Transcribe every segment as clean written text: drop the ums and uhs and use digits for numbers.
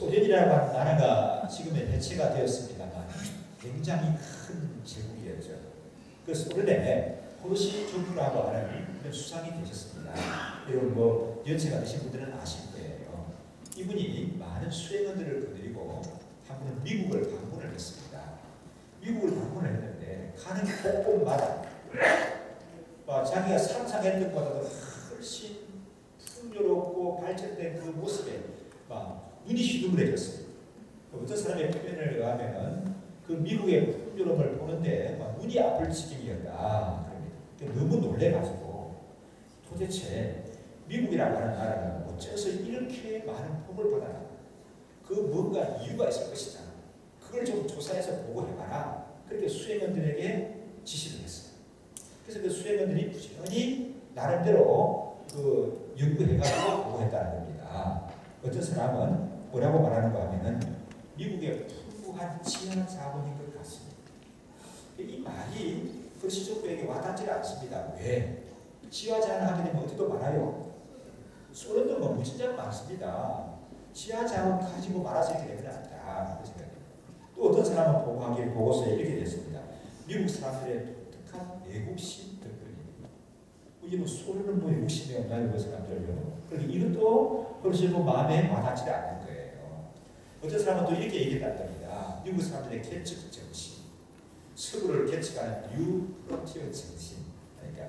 소련이라고 하는 나라가 지금의 해체가 되었습니다만 굉장히 큰 제국이었죠. 그 소련에 포르시초프라고 하는 그런 수상이 계셨습니다. 여러분 뭐 연세가 드신 분들은 아실 거예요. 이분이 많은 수행원들을 거느리고 한 번은 미국을 방문을 했습니다. 미국을 방문을 했는데 가는 곳곳마다 자기가 상상했던 것보다도 훨씬 풍요롭고 발전된 그 모습에 눈이 휘둥그레졌어요. 어떤 사람의 표현을 하면은 그 미국의 풍요로움을 보는데 눈이 아플 지경이었다. 너무 놀래가지고 도대체 미국이라고 하는 나라는 어째서 이렇게 많은 복을 받아나? 그 뭔가 이유가 있을 것이다. 그걸 좀 조사해서 보고해봐라. 그렇게 수행원들에게 지시를 했어요. 그래서 그 수행원들이 부지런히 나름대로 그 연구해가지고 보고했다는 겁니다. 어떤 사람은 뭐라고 말하는가 하면은 미국의 풍부한 지하 자본인 것 같습니다. 이 말이 포르시초프에게 와닿지 않습니다. 왜? 지하 자원을 하게 되면 어디도 많아요. 소련도 뭐 무진장 많습니다. 지하 자원 가지고 말아서 이렇게 되면 안 다. 또 어떤 사람은 보고서에 이렇게 됐습니다. 미국 사람들의 독특한 애국심 덕분입니다. 이게 소련은 뭐 애국심이 없나요? 그 사람들요. 그러니까 이것도 포르시초프 마음에 와닿지 않는 거예요. 어떤 사람은 또 이렇게 얘기했다는 겁니다. 미국 사람들의 개척 정신. 서구를 개척하는 뉴 프론티어 정신. 그러니까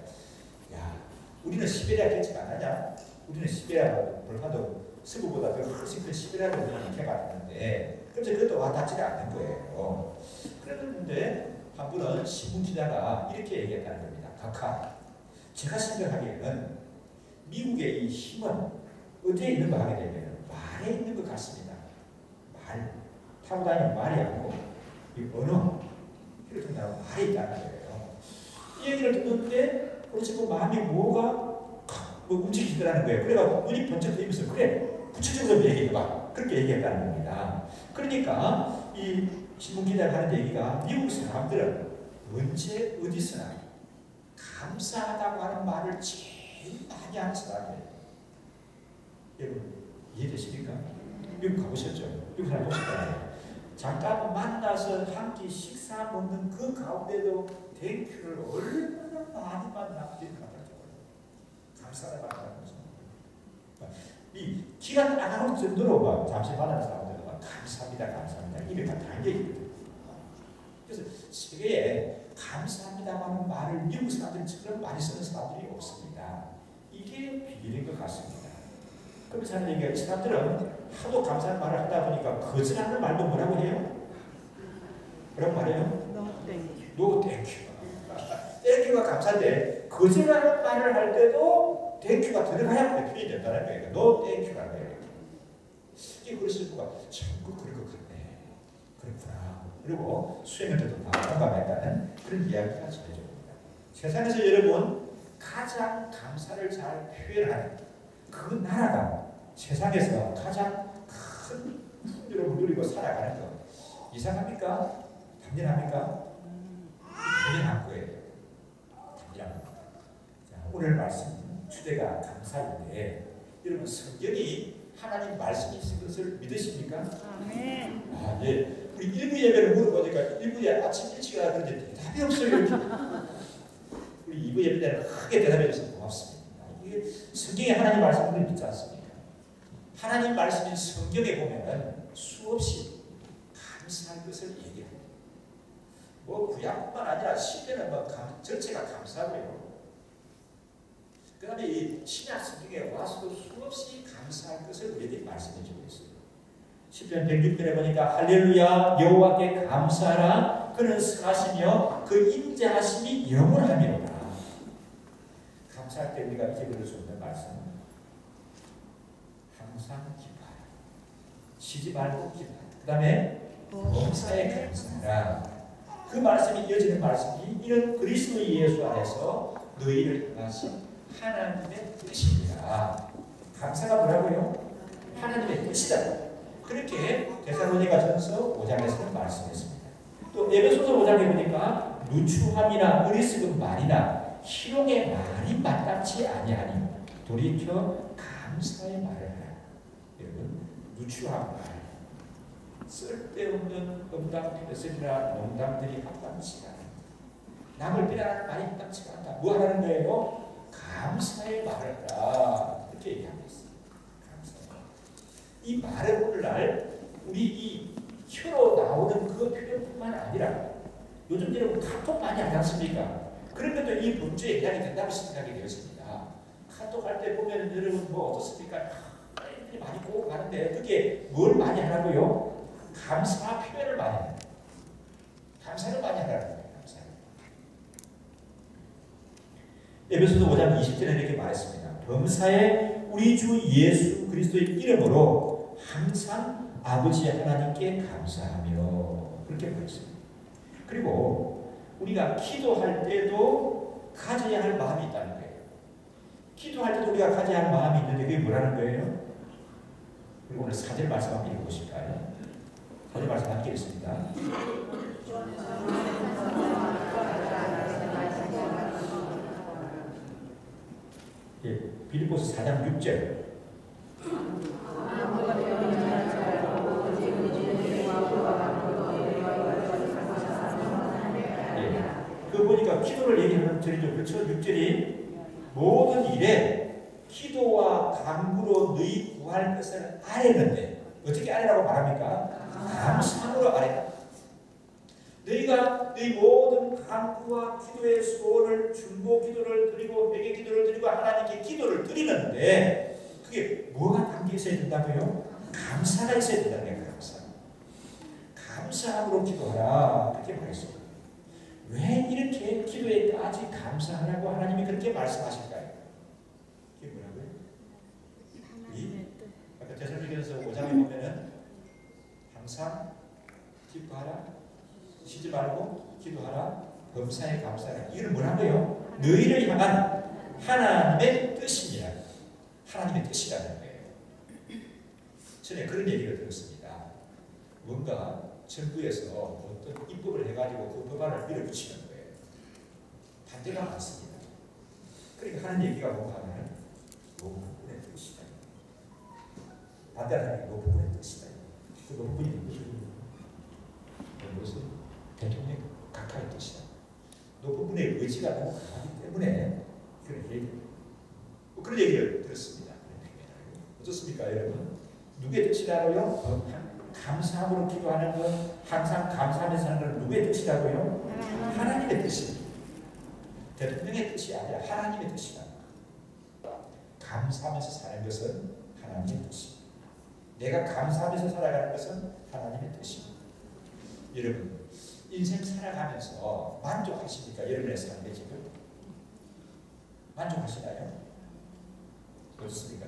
야, 우리는 시베리아 개척 안 하냐? 우리는 시베리아 벌판도 서구보다 훨씬 큰 시베리아를 개발했는데 그런데 그것도 와닿지 않는 거예요. 그랬는데 한 분은 신문 기자가 이렇게 얘기했다는 겁니다. 각하, 제가 생각하기에는 미국의 이 힘은 어디에 있는 거 하게 되면 말에 있는 것 같습니다. 말, 타고 다니는 말이 아니고 이 언어, 이렇게 나오는 말이 있다는 거예요. 이 얘기를 듣는데 그렇지 마음이 뭐가 움직이더라는 거예요. 그래가지고 눈이 번쩍 뜨이면서 그래 구체적으로 얘기해봐. 그렇게 얘기했다는 겁니다. 그러니까 이 신문 기자가 하는 얘기가 미국 사람들은 언제 어디서나 감사하다고 하는 말을 제일 많이 하는 사람이에요. 여러분 이해되십니까? 미국 가보셨죠? 미국 사람 보셨잖아요. 잠깐 만나서 한 끼 식사 먹는 그 가운데도 땡큐를 얼마나 많이 남기는가 감사하다고 하는 거죠. 이 기간 안 하는 정도로 잠시 만나는 사람들은 감사합니다 입에 다 달려있거든요. 그래서 세계에 감사합니다고 하는 말을 미국 사람들처럼 많이 쓰는 사람들이 없습니다. 이게 비밀인 것 같습니다. 그래서 하는 얘기가 이 사람들은 하도 감사한 말을 하다 보니까 거절하는 말도 뭐라고 해요? 뭐라고 말해요? No thank you. 땡큐가 감사인데 거절하는 말을 할 때도 땡큐가 들어가야 표현이 된다는 거예요. No thanky라는 거예요. 이게 포르시초프가 참 그럴 것 같네. 그렇구나. 그리고 수행원들도 다 공감했다는 그런 이야기가 전해져 옵니다. 세상에서 여러분 가장 감사를 잘 표현하는 그 나라가 세상에서 가장 큰 풍요를 누리고 살아가는 것 이상합니까? 당연합니까? 당연한 거예요. 당연한 겁니다. 자, 오늘 말씀 주제가 감사인데 여러분 성경이 하나님 말씀이 있을 것을 믿으십니까? 아멘. 아, 예. 우리 일부 예배를 물어보니까 일부에 아침 일찍 가야 그런데 대답이 없어요. 우리 2부 예배 때는 크게 대답해 주셔서 고맙습니다. 이게 성경에 하나님 말씀을 믿지 않습니까? 하나님 말씀인 성경에 보면 수없이 감사할 것을 얘기합니다. 뭐 구약뿐만 아니라 시대는 전체가 감사고요. 그 다음에 이 신약 성경에 와서도 수없이 감사할 것을 우리에게 말씀해 주고 있어요. 시편 106편에 보니까 할렐루야 여호와께 감사하라 그는 선하시며 그 인자하심이 영원하미로다. 감사할 때 우리가 잊어버릴 수 없는 말씀 항상 기뻐하라. 쉬지 말고 기뻐하라. 그 다음에 범사에 감사하라. 그 말씀이 이어지는 말씀이 이런 그리스도 예수 안에서 너희를 향하신 하나님의 뜻입니다. 감사가 뭐라고요? 하나님의 뜻이다. 그렇게 데살로니가전서 5장에서는 말씀했습니다. 또 에베소서 5장에 보니까 누추함이나 어리석은 말이나 희롱의 말이 마땅치 아니하니 돌이켜 감사의 말을 하라. 여러분 누추한 말, 쓸데없는 음담이나 농담들이 합당치가 않다. 남을 비난하는 말이 합당치가 않다. 뭐 하라는 거예요? 감사의 말을 하라. 이렇게 얘기하고 있어요. 감사의. 이 말을 오늘날 우리 이 혀로 나오는 그 표현뿐만 아니라 요즘 여러분 카톡 많이 하지 않습니까? 그런 것도 이 문제에 해당이 된다고 생각이 되었습니다. 카톡 할 때 보면 여러분 뭐 어떻습니까? 애들이 많이 보고 가는데 그게 뭘 많이 하라고요? 감사 표현을 많이 해요. 감사를 많이 하라는 거예요. 감사를. 에베소서 5장 20절에 이렇게 말했습니다. 범사에 우리 주 예수 그리스도의 이름으로 항상 아버지 하나님께 감사하며 그렇게 말했습니다. 그리고 우리가 기도할 때도 가져야 할 마음이 있다는 거예요. 기도할 때도 우리가 가져야 할 마음이 있는데 그게 뭐라는 거예요? 그리고 오늘 4절 말씀 한번 읽어보실까요? 4절 말씀 함께 읽습니다. 예, 빌립보서 4장 6절. 그 보니까 기도를 얘기하는 절이죠. 그렇죠? 6절이 모든 일에 기도와 간구로 너희 구할 것을 아뢰는데 어떻게 아뢰라고 말합니까? 감사함으로 아뢰라. 너희가 너희 모든 간구와 기도의 소원을 중보 기도를 드리고 회개 기도를 드리고 하나님께 기도를 드리는데 그게 뭐가 담겨 있어야 된다고요? 감사가 있어야 된다는 거예요. 감사. 감사함으로 기도하라. 그렇게 말했습니다. 왜 이렇게 기도에까지 감사하라고 하나님이 그렇게 말씀하실까요? 이게 뭐라고요? 아까 데살로니가서 5장에 보면은 항상 기뻐하라, 쉬지 말고 기도하라, 범사에 감사하라. 이건 뭐라고요? 너희를 향한 하나님의 뜻입니다. 하나님의 뜻이라는 거예요. 전에 그런 얘기를 들었습니다. 뭔가 정부에서 어떤 입법을 해가지고 그 법안을 밀어붙이는 거예요. 반대가 많습니다. 그러니까 하는 얘기가 뭔가 하면 노부분의 뜻이다. 반대하는 게 노부분의 뜻이다. 그 노부분이 무슨 대통령 각하의 뜻이다. 노부분의 의지가 너무 강하기 때문에 그런 얘기를 들었습니다. 어떻습니까, 여러분? 누구의 뜻이라고요? 감사함으로 기도하는 것, 항상 감사하면서 하는 건 누구의 뜻이라고요? 하나님의 뜻입니다. 대통령의 뜻이 아니라 하나님의 뜻이다. 감사하면서 사는 것은 하나님의 뜻입니다. 내가 감사하면서 살아가는 것은 하나님의 뜻입니다. 여러분, 인생 살아가면서 만족하십니까? 여러분의 삶에 지금? 만족하시나요? 어떻습니까?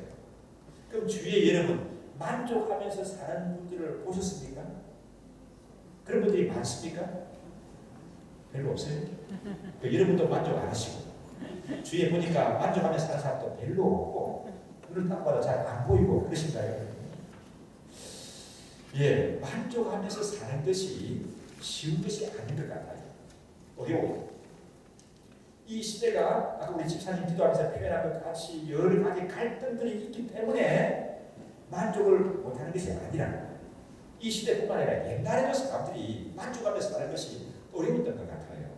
그럼 주위에 여러분 만족하면서 사는 분들을 보셨습니까? 그런 분들이 많습니까? 별로 없어요? 여러분도 만족 안 하시고 주위에 보니까 만족하면서 사는 사람도 별로 없고 눈을 딱 봐도 잘 안 보이고 그러신가요? 예, 만족하면서 사는 것이 쉬운 것이 아닌 것 같아요. 어려워요. 이 시대가 아까 우리 집사님 기도하면서 표현한 것 같이 여러 가지 갈등들이 있기 때문에 만족을 못하는 것이 아니라 이 시대뿐만 아니라 옛날에도 사람들이 만족하면서 사는 것이 어려웠던 것 같아요.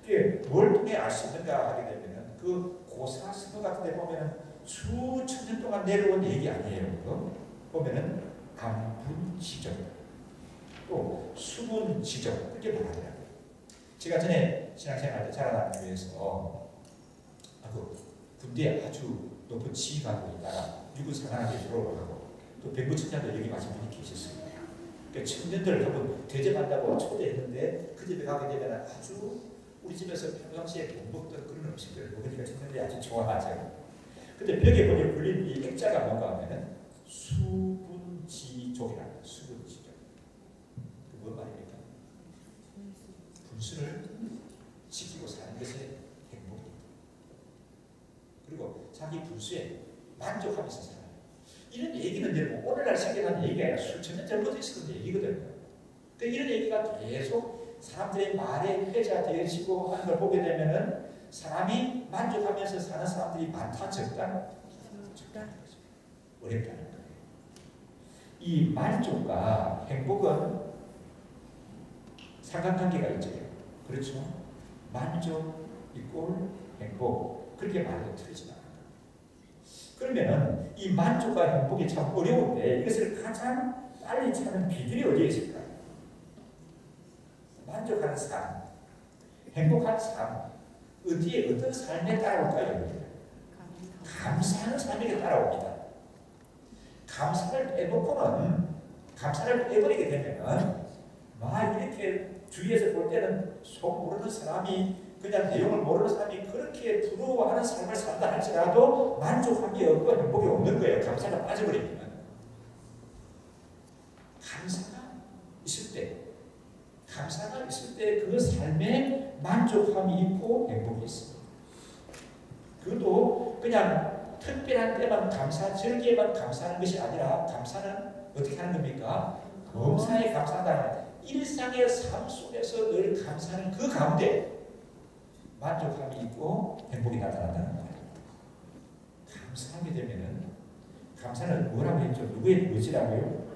그게 뭘 통해 알 수 있는가 하게 되면 그 고사스노 같은 데 보면 수천 년 동안 내려온 얘기 아니에요. 보면은 강분지정 또 수분지정 그렇게 말하더라고요. 제가 전에 신앙생활 때 자라나기 위해서 군대에 아주 높은 지휘관으로 있다가 미국 상하게 졸업하고 또 백부 청년도 여기 마신 분이 계셨습니다. 그러니까 청년들을 한번 대접한다고 초대했는데 그 집에 가게 되면 아주 우리 집에서 평상시에 못 먹던 그런 음식들을 먹으니까 청년들이 아주 좋아하죠. 근데 벽에 보니 불린 이 액자가 뭔가 하면은 수분지족이라는 거예요. 수분지족. 그 뭔 말입니까? 분수를 지키고 사는 것이 행복입니다. 그리고 자기 분수에 만족하면서 살아요. 이런 얘기는 여러분 오늘날 생겨난 얘기가 아니라 수천 년 전부터 있었던 얘기거든요. 그러니까 이런 얘기가 계속 사람들의 말에 회자되어지고 하는 걸 보게 되면은 사람이 만족하면서 사는 사람들이 많다 적다? 적다는 거죠. 어렵다는 거예요. 이 만족과 행복은 상관관계가 있죠. 그렇죠? 만족 이꼴 행복. 그렇게 말해도 틀리지 않아요. 그러면은 이 만족과 행복이 참 어려운데 이것을 가장 빨리 찾는 비결이 어디에 있을까요? 만족하는 삶, 행복한 삶, 어디에 어떤 삶에 따라올까요? 감사하는 삶에게 따라옵니다. 감사를 빼버리게 되면은 이렇게 주위에서 볼 때는 속 모르는 사람이 그냥 내용을 모르는 사람이 그렇게 부러워하는 삶을 산다 할지라도 만족함이 없고 행복이 없는 거예요. 감사가 빠져버리면. 감사가 있을 때 그 삶에 만족함이 있고 행복이 있습니다. 그것도 그냥 특별한 때만 절기에만 감사하는 것이 아니라 감사는 어떻게 하는 겁니까? 범사에 감사한다는 일상의 삶 속에서 늘 감사하는 그 가운데 만족함이 있고 행복이 나타난다는 거예요. 감사하게 되면은 감사는 뭐라고 했죠? 누구의 의지라고요?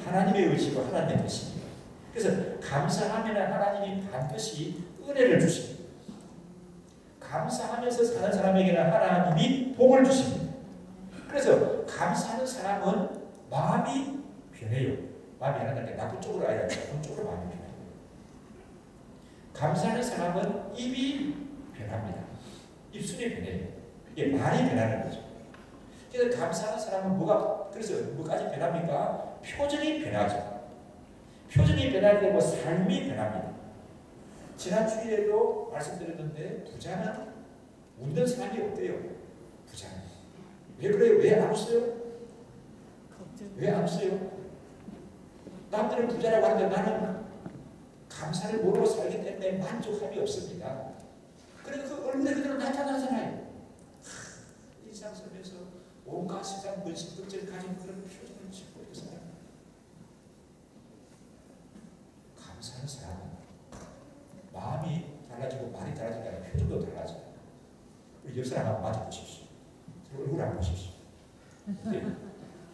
하나님의 의지고 하나님의 뜻입니다. 그래서 감사하면 하나님이 반드시 은혜를 주십니다. 감사하면서 사는 사람에게는 하나님이 복을 주십니다. 그래서 감사하는 사람은 마음이 변해요. 마음이 변한다는 게 나쁜 쪽으로 아니라 좋은 쪽으로 마음이 변해요. 감사하는 사람은 입이 변합니다. 입술이 변해요. 이게 말이 변하는 거죠. 그래서 감사하는 사람은 그래서 뭐까지 변합니까? 표정이 변하죠. 표정이 변하게 되고 삶이 변합니다. 지난 주일에도 말씀드렸는데 부자는 웃는 사람이 없대요. 부자는. 왜 그래요? 왜 안 웃어요? 왜 안 웃어요? 남들은 부자라고 하는데 나는 감사를 모르고 살기 때문에 만족함이 없습니다. 그래서 그 얼굴에 그대로 나타나잖아요. 일상 속에서 온갖 세상 문신덕지를 가진 그런 표정을 짓고 있는 사람. 감사하는 사람은 마음이 달라지고 말이 달라지니까 표정도 달라져요. 우리 옆 사람 한번 맞아보십시오. 얼굴 한번 보십시오.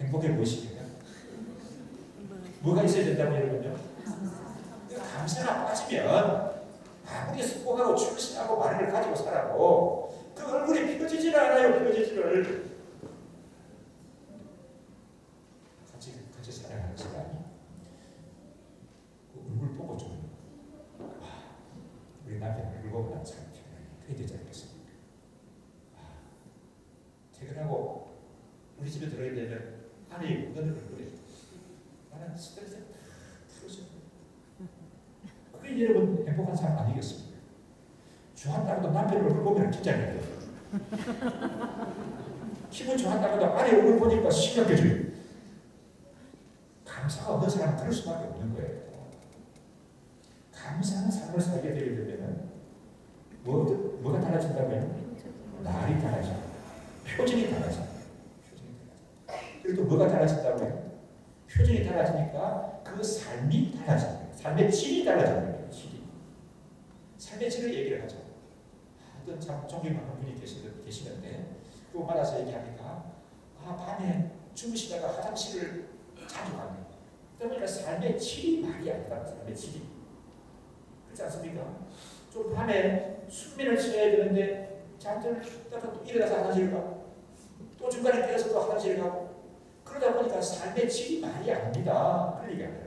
행복해 보이십니까? 뭐가 있어야 된다고 여러분요? 감사가 빠지면 아무리 성공하고 출세하고 말을 가지고 살아도 그 얼굴이 펴지질 않아요. 펴지지를. 같이 살아가는 사람이 그 얼굴 보고 좀 우리 남편 얼굴 보고 난 참 그래야 되지 않겠습니까? 퇴근하고 우리 집에 들어야 되면 아내의 웃는 얼굴에 나는 스트레스 다 풀어져. 그게 여러분 행복한 사람 아니겠습니까? 좋았다고도 남편 얼굴 보면 긴장해요. 기분 좋았다고도 아내 얼굴 보니까 심각해져요. 감사가 없는 사람은 그럴 수밖에 없는 거예요. 감사한 삶을 살게 되려면 뭐가 달라진다고요? 말이 달라져요. 표정이 달라져요. 그리고 또 뭐가 달라진다고요? 표정이 달라지니까 그 삶이 달라져요. 삶의 질이 달라지는 거예요. 삶의 질을 얘기를 하죠. 어떤 참 존경하는 분이 계시는데 그거 받아서 얘기하니까 밤에 주무시다가 화장실을 자주 갑니다. 그러니까 삶의 질이 말이 아니다. 삶의 질이. 그렇지 않습니까? 좀 밤에 숙면을 취해야 되는데 잠들다가 또 일어나서 화장실 가고 또 중간에 깨어서 또 화장실 가고 그러다 보니까 삶의 질이 말이 아닙니다. 그런 얘기 아니에요.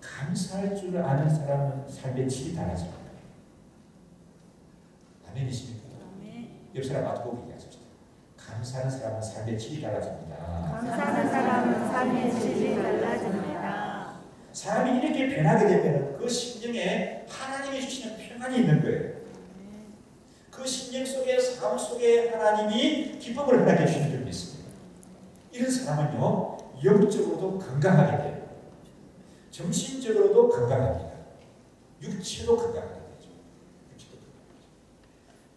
감사할 줄 아는 사람은 삶의 질이 달라집니다. 아멘이십니까? 옆 사람 마주보고 얘기하십시오. 감사하는 사람은 삶의 질이 달라집니다. 감사하는 사람은 삶의 질이 달라집니다. 사람이 이렇게 변하게 되면 그 심령에 하나님이 주시는 평안이 있는 거예요. 그 심령 속에 삶 속에 하나님이 기쁨을 허락해 주시는 점이 있습니다. 이런 사람은요 영적으로도 건강하게 돼요. 정신적으로도 건강합니다. 육체도 건강하게 되죠.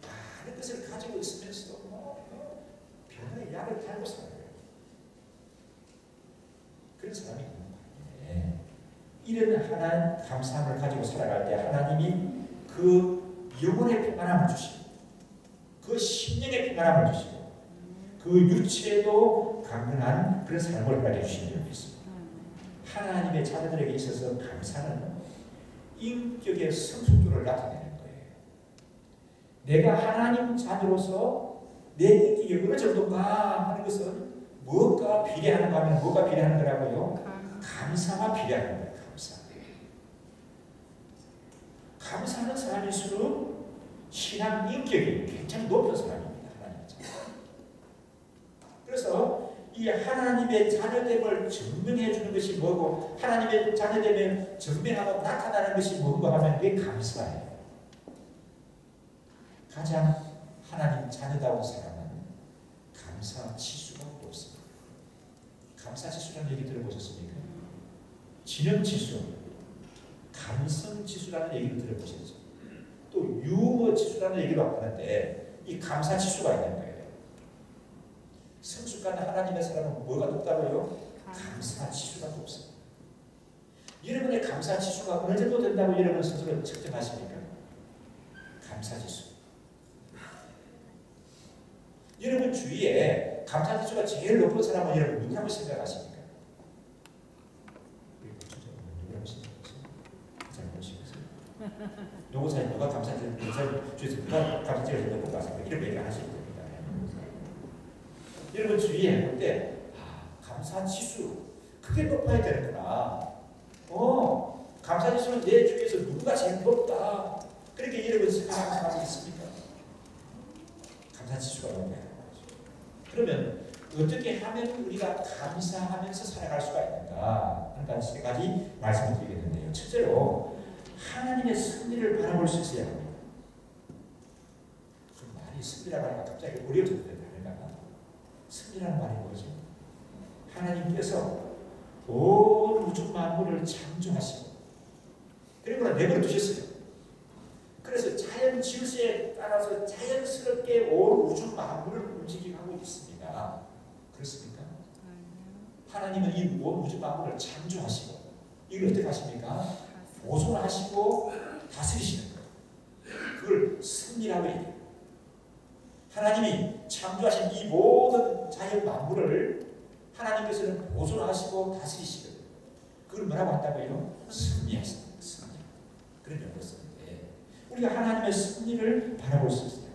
많은 것을 가지고 있으면서도 병원에 약을 달고 살아요. 그런 사람이 있는 거예요. 이런 하나님 감사함을 가지고 살아갈 때 하나님이 그 영혼의 평안함을 주시고 그 심령의 평안함을 주시고 그 육체도 강건한 그런 삶을 가져 주시는 점이 있습니다. 하나님의 자녀들에게 있어서 감사는 인격의 성숙도를 나타내는 거예요. 내가 하나님 자녀로서 내 인격이 어느 정도인가 하는 것은 뭐가 비례하는가 하면 뭐가 비례하는 거라고요? 감사가 비례하는 거예요. 감사. 감사하는 사람일수록 신앙 인격이 굉장히 높은 사람입니다. 하나님의 자녀. 그래서 이 하나님의 자녀됨을 증명해 주는 것이 뭐고 하나님의 자녀됨을 증명하고 나타나는 것이 뭔가 하면 그게 감사예요. 가장 하나님 자녀다운 사람은 감사 지수가 높습니다. 감사 지수라는 얘기 들어보셨습니까? 지능 지수, 감성 지수라는 얘기를 들어보셨죠? 또 유머 지수라는 얘기도 하는데 이 감사 지수가 있는 거예요. 성숙한 하나님의 사람은 뭐가 높다고요? 감사 지수가 높습니다. 여러분의 감사 지수가 어느 정도 된다고 여러분 스스로 측정하십니까? 감사 지수. 여러분 주위에 감사 지수가 제일 높은 사람은 여러분 누구라고 생각하십니까? 누구라고 생각하세요? 잘 보시겠어요? 노고사님 누가 감사 지수 누가 감사 지수가 높은 것 같습니까? 이런 얘기를 하시는 겁니다. 여러분 주위에 볼 때 감사 지수 그게 높아야 되는구나. 감사 지수는 내 주위에서 누가 제일 높다. 그렇게 여러분 생각하는 사람이 있습니까? 감사 지수가 높아야 되는 거죠. 그러면 어떻게 하면 우리가 감사하면서 살아갈 수가 있는가 하는 세 가지 말씀을 드리겠는데요. 첫째로 하나님의 승리를 바라볼 수 있어야 합니다. 좀 말이 승리라고 하니까 갑자기 어려워졌는데 승리라는 말이 뭐죠? 하나님께서 온 우주 만물을 창조하시고 그리고 내버려 두셨어요. 그래서 자연 질서에 따라서 자연스럽게 온 우주 만물을 움직이고 있습니다. 그렇습니까? 하나님은 이 온 우주 만물을 창조하시고 이걸 어떻게 하십니까? 보존하시고 다스리시는 거예요. 그걸 승리라고 얘기해요. 하나님이 창조하신 이 모든 자연 만물을 하나님께서는 보존하시고 다스리시거든요. 그걸 뭐라고 한다고요? 승리하신다. 승리. 그런 용어를 쓰는데 우리가 하나님의 승리를 바라볼 수 있어요.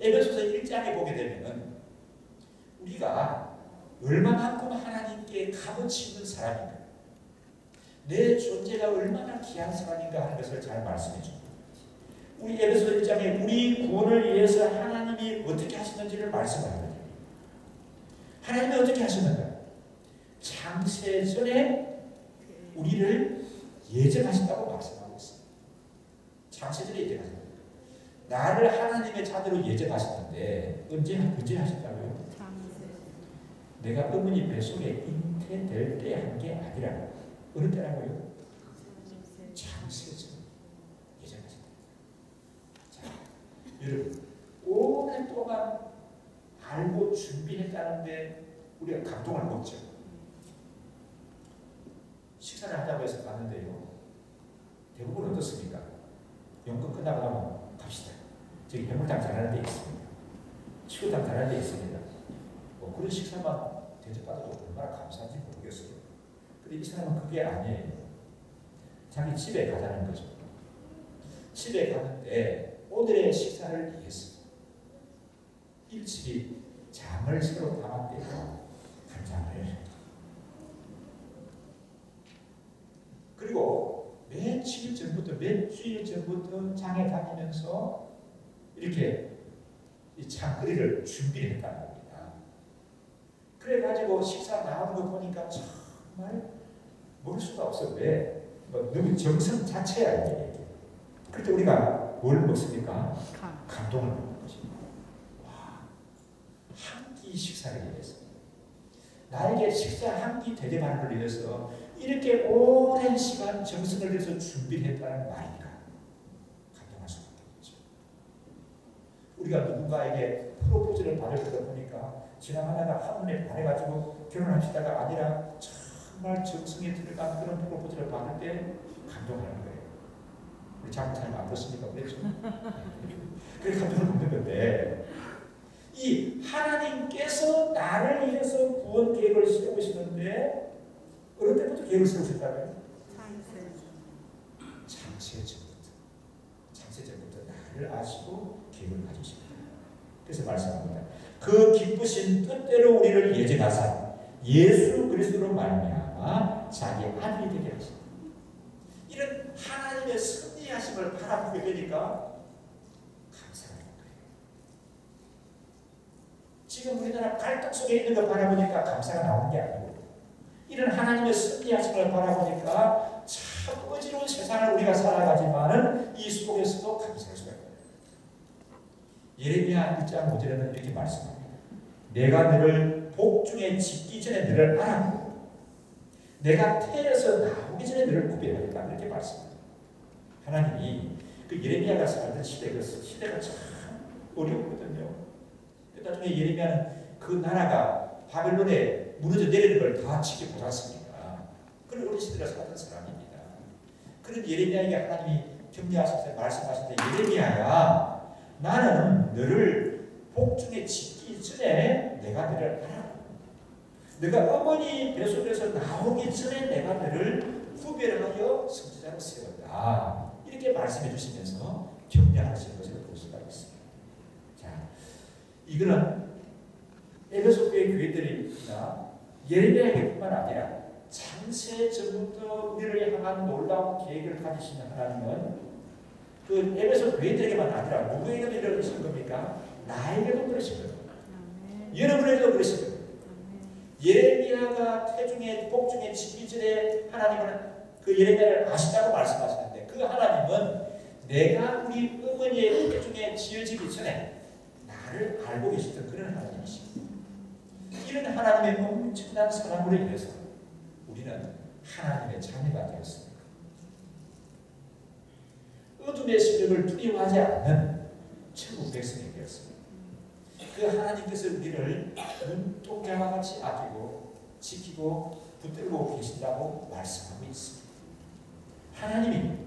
에베소서 1장에 보게 되면 우리가 얼마만큼 하나님께 값어치 있는 사람인가, 내 존재가 얼마나 귀한 사람인가 하는 것을 잘 말씀해 줍니다. 우리 에베소 1장에 우리 구원을 위해서 하나님이 어떻게 하시는지를 말씀합니다. 하나님이 어떻게 하시는가? 창세 전에 우리를 예정하신다고 말씀하고 있습니다. 창세 전에 예정하신다. 나를 하나님의 자녀로 예정하셨는데 언제 하셨다고요? 내가 어머니 뱃속에 잉태될 때 한 게 아니라 어느 때라고요? 창세 전. 여러분 오랫동안 알고 준비했다는데 우리가 감동을 먹죠. 식사를 하자고 해서 갔는데요. 대부분 어떻습니까? 연금 끝나고 나면 갑시다. 저기 해물탕 잘하는 데 있습니다. 치고탕 잘하는 데 있습니다. 그런 식사만 대접받아도 얼마나 감사한지 모르겠어요. 근데 이 사람은 그게 아니에요. 자기 집에 가자는 거죠. 집에 가는데 오늘의 식사를 위해서 일찍이 장을 새로 담았대요. 한 장을. 그리고 며칠 전부터 장에 다니면서 이렇게 이 장거리를 준비했다는 겁니다. 그래가지고 식사 나오는 거 보니까 정말 먹을 수가 없어. 왜? 너무 정성 자체야 이게. 그때 우리가 뭘 먹습니까? 감동을 먹는 것입니다. 와, 한 끼 식사를 위해서 나에게 식사 한 끼 대접하는 걸 위해서 이렇게 오랜 시간 정성을 들여서 준비를 했다는 말이니까 감동할 수밖에 없죠. 우리가 누군가에게 프로포즈를 받을 때다 보니까 지나가다가 한눈에 반해가지고 결혼합시다가 아니라 정말 정성에 들어간 그런 프로포즈를 받을 때 감동하는 거예요. 우리 장사님 안 그렇습니까? 그랬죠? 그래 감동을 먹는 건데 이 하나님께서 나를 위해서 구원 계획을 세우시는데 어느 때부터 계획을 세우셨다고요? 창세전부터 나를 아시고 계획을 가지십니다. 그래서 말씀합니다. 그 기쁘신 뜻대로 우리를 예정하사 예수 그리스도로 말미암아 자기 아들이 되게 하신다. 이런 하나님의 섭리하심을 바라보게 되니까 감사가 나는 거예요. 지금 우리나라 갈등 속에 있는 걸 바라보니까 감사가 나오는 게 아니고, 이런 하나님의 섭리하심을 바라보니까 참 어지러운 세상을 우리가 살아가지만은 이 속에서도 감사할 수가 있어요. 예레미야 1장 5절에는 이렇게 말씀합니다. 내가 너를 복중에 짓기 전에 너를 알았고 내가 태에서 나오기 전에 너를 구별하겠다, 이렇게 말씀합니다. 하나님이 그 예레미야가 살던 시대가 참 어려웠거든요. 나중에 예레미야는 그 나라가 바벨론에 무너져 내리는 걸 다 지켜보았습니다. 그런 어린 시대를 살던 사람입니다. 그런 예레미야에게 하나님이 격려하실 때 말씀하실 때, 예레미야야, 나는 너를 복중에 짓기 전에 내가 너를 알았고 네가 어머니 뱃속에서 나오기 전에 내가 너를 구별하여 선지자로 세웠다, 이렇게 말씀해 주시면서 격려하시는 것을 볼 수가 있습니다. 자, 이거는 에베소 교회 교회들이나 예레미야에게뿐만 아니라 창세 전부터 우리를 향한 놀라운 계획을 가지시는 하나님은 그 에베소 교회들에게만 아니라 누구에게도 이러신 겁니까? 나에게도 그러신 겁니다. 여러분에게도 그러신 겁니다. 예레미야가 복중에 짓기 전에 하나님은 그 예레미야를 아신다고 말씀하시는데, 그 하나님은 내가 우리 어머니의 태중에 지어지기 전에 나를 알고 계시던 그런 하나님이십니다. 이런 하나님의 엄청난 사랑으로 인해서 우리는 하나님의 자녀가 되었습니다. 어둠의 세력을 두려워하지 않는 천국 백성이 되었습니다. 그 하나님께서 우리를 눈동자와 같이 아끼고 지키고 붙들고 계신다고 말씀하고 있습니다. 하나님이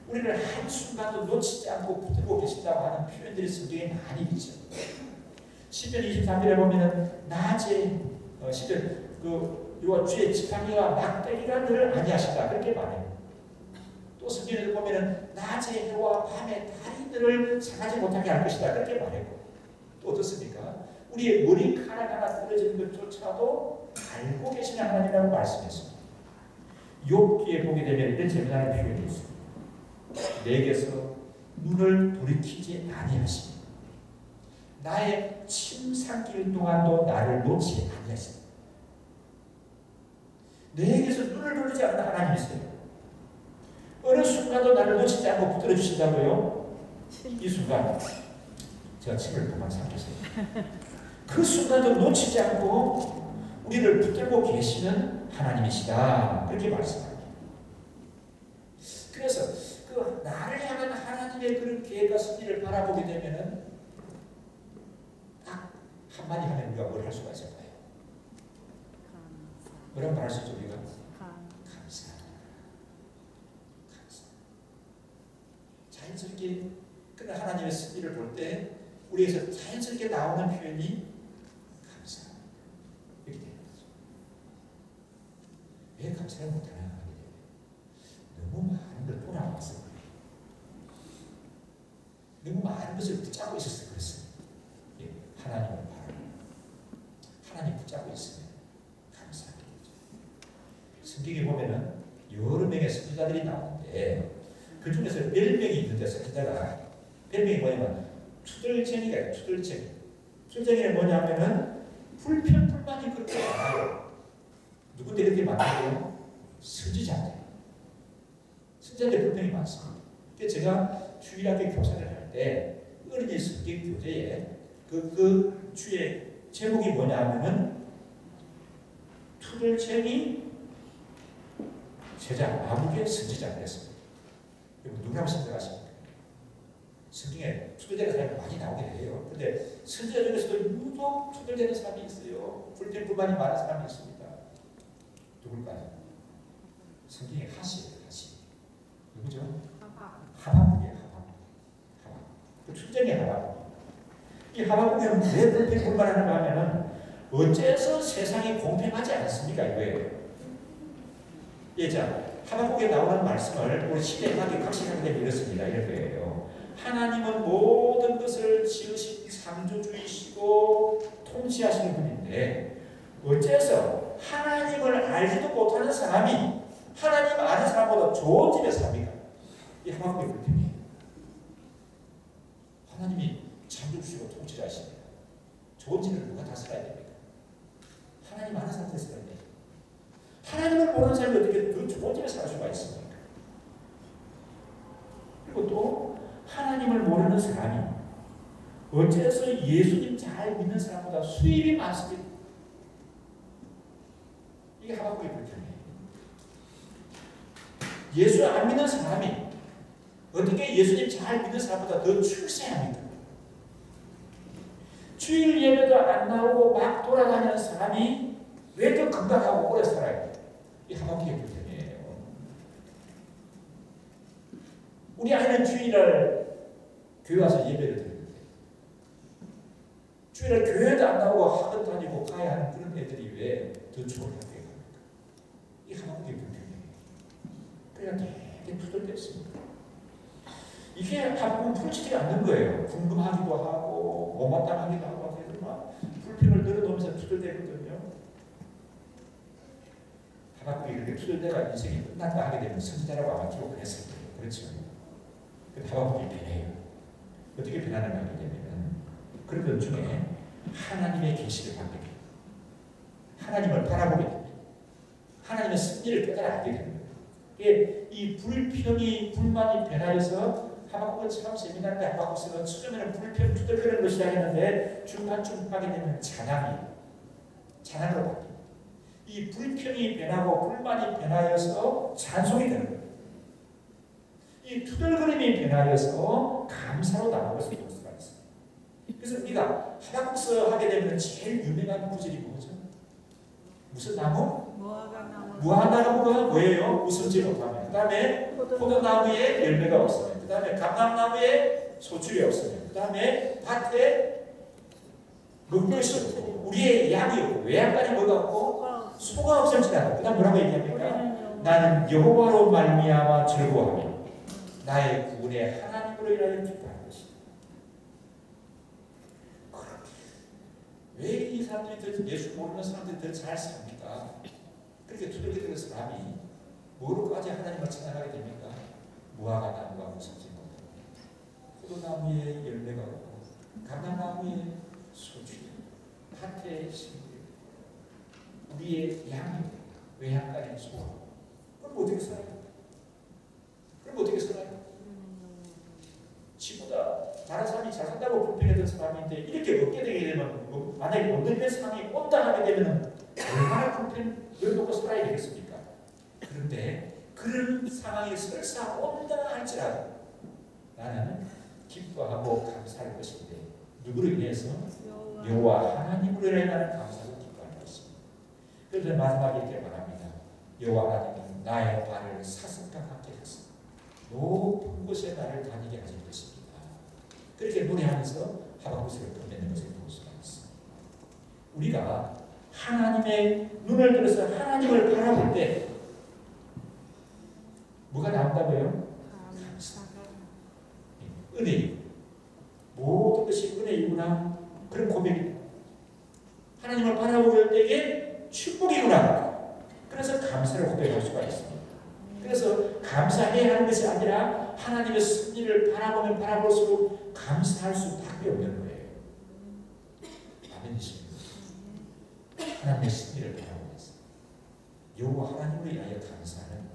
우리를 한순간도 놓치지 않고 붙들고 계신다고 하는 표현들이 성경에 많이 있죠. 시편 23절에 보면은 낮에 시편 요 주의 지팡이와 막대기가 너를 안위하신다, 그렇게 말해요. 또 성경에 보면은 낮에 해와 밤에 달이 너를 상하지 못하게 할 것이다, 그렇게 말했고, 또 어떻습니까? 우리의 머리카락 하나 떨어지는 것조차도 알고 계시는 하나님이라고 말씀했습니다. 욥기에 보게 되면 이런 재미난 표현이 있습니다. 내게서 눈을 돌이키지 아니하시니 나의 침 삼킬 동안도 나를 놓지 아니하시니. 내게서 눈을 돌리지 않는 하나님이세요. 어느 순간도 나를 놓치지 않고 붙들어 주신다고요. 이 순간 제가 침을 그만 삼켰어요. 그 순간도 놓치지 않고 우리를 붙들고 계시는 하나님이시다, 그렇게 말씀합니다. 그래서 그 나를 향한 하나님의 그런 계획과 섭리를 바라보게 되면은 딱 한마디 하면 우리가 뭘 할 수가 있을까요? 뭐라고 말할 수 있죠? 우리가 감사합니다. 자연스럽게 그런 하나님의 섭리를 볼 때 우리에서 자연스럽게 나오는 표현이 감사합니다, 이렇게 되는 거죠. 왜 감사를 못하나 하게 돼요? 너무 많은 걸 돌아와서 그래요. 너무 많은 것을 붙잡고 있어서 그랬어요. 예, 하나님을 바라고 하나님 붙잡고 있으면 감사하게 되죠. 성경에 보면은 여러 명의 선지자들이 나오는데 그 중에서 별명이 있는데 선지자가 별명이 뭐냐면 투덜쟁이가 있어요. 투덜쟁이. 투덜쟁이는 뭐냐면은 불평불만이 그렇게 많아요. 누군데 그렇게 많아요? 선지자들. 선지자들 불평이 많습니다. 그래서 제가 주일학교 교사를 할 때 어린이 성경 교재에 그 주의 제목이 뭐냐면은 투덜쟁이 제자 마국의 선지자 그랬습니다. 누구라고 생각하십니까? 성경에 투덜대는 사람이 많이 나오게 돼요. 그런데 선지자 중에서도 유독 투덜대는 사람이 있어요. 불평불만이 많은 사람이 있습니다. 누굴까요? 성경의 하시예요. 하시. 누구죠? 하박국이에요. 하박국. 그 투덜쟁이 하박국. 이 하박국은 왜 불평불만하는가 하면은 어째서 세상이 공평하지 않습니까? 이거예요. 예, 자, 하박국에 나오는 말씀을 우리 시대하게 각시하게 되면 이렇습니다. 이런 거예요. 하나님은 모든 것을 지으신 창조주이시고 통치하시는 분인데 어째서 하나님을 알지도 못하는 사람이 하나님 아는 사람보다 좋은 집에 삽니까? 이 하박국의 불평이에요. 하나님이 창조주시고 통치자이십니다. 좋은 집을 누가 다 살아야 됩니까? 하나님 아는 사람한테 살아야 돼요. 하나님을 모르는 사람이 어떻게 그 좋은 집에 살 수가 있습니까? 그리고 또 하나님을 모르는 사람이 어째서 예수님 잘 믿는 사람보다 수입이 많습니까? 이게 하박국의 불평이에요. 예수 안 믿는 사람이 어떻게 예수님 잘 믿는 사람보다 더 출세합니까? 주일 예배도 안 나오고 막 돌아다니는 사람이 왜 더 건강하고 오래 살아요? 이 하박국의 불평이에요. 우리 아이는 주일날 교회 와서 예배를 드리는데 주일날 교회도 안 나오고 학원 다니고 가야 하는 그런 애들이 왜 더 좋은 학교에 갑니까? 이 하박국의 불평이에요. 그러니까 되게 투덜댔습니다. 이게 하박국은 풀치지 않는 거예요. 궁금하기도 하고 못마땅하기도 하고 막 불평을 늘어놓으면서 투덜대거든요. 하박국이 이렇게 투덜대가 인생이 끝난다 하게 되면 선지자라고 아마 기록을 했을 거예요. 그렇죠. 하박국이 변해요. 어떻게 변하는가 하게 되면 그런 것 중에 하나님의 계시를 받게 됩니다. 하나님을 바라보게 됩니다. 하나님의 승리를 깨달아 알게 됩니다. 이 불평이 불만이 변하여서 하박국은 참 재미난데 하박국은 처음에는 불평 투덜거리는 것이 아니었는데 중간쯤 하게 되면 찬양으로 바뀝니다. 이 불평이 변하고 불만이 변하여서 찬송이 되는 거예요. 이 투덜거림이 변하여서 감사로 나아갈 수 있을 수가 있어요. 그래서 우리가 하박국서 하게 되면 제일 유명한 구절이 뭐죠? 무슨 나무? 무화과나무가 뭐예요? 웃음지 못하면. 그 다음에 포도나무에 열매가 없으면. 그 다음에 감람나무에 소출이 없으면. 그 다음에 밭에 먹을 것이 없고 우리의 양이 없고 외양간에 뭐가 없고 소가 없을지라도. 그 다음 뭐라고 얘기합니까? 나는 여호와로 말미암아 즐거워하며 나의 구원의 하나님으로 인하여 기뻐하는 것이다. 왜 이 사람들이 예수 모르는 사람들이 더 잘 삽니까? 그렇게 투덜거리는 사람이 뭐로까지 하나님을 찬양하게 됩니까? 무화과 나무가 무섭지 못하고 포도나무에 열매가 없고 감람나무에 소출이 밭에 식물이 우리의 양이 외양간에 소가 그럼 어떻게 살아요? 지보다 다른 사람이 잘 산다고 불평했던 사람인데 이렇게 얻게 되게 되면 만약에 못 되는 상황이 온다 하게 되면 얼마나 불평을 놓고 살아야 되겠습니까? 그런데 그런 상황이 설사 온다 할지라도 나는 기뻐하고 감사할 것인데 누구를 위해서? 여호와 하나님으로 인해 나는 감사하고 기뻐할 것입니다. 그래서 마지막에 이렇게 말합니다. 여호와 하나님은 나의 발을 사슴과 같게 하사 높은 곳에 나를 다니게 하실 것입니다. 그렇게 노래하면서 하박국을 끝내는 것을 볼 수가 있습니다. 우리가 하나님의 눈을 들어서 하나님을 바라볼 때 뭐가 나온다고요? 감사. 은혜. 모든 것이 은혜이구나. 그런 고백입니다. 하나님을 바라볼 때에 축복이구나. 그래서 감사를 고백할 수가 있습니다. 그래서 감사해야 하는 것이 아니라 하나님의 승리를 바라보면 바라볼수록 감사할 수밖에 없는 거예요. 아멘이십니까? 하나님의 승리를 바라보면서 여호와 하나님을 위하여 감사하는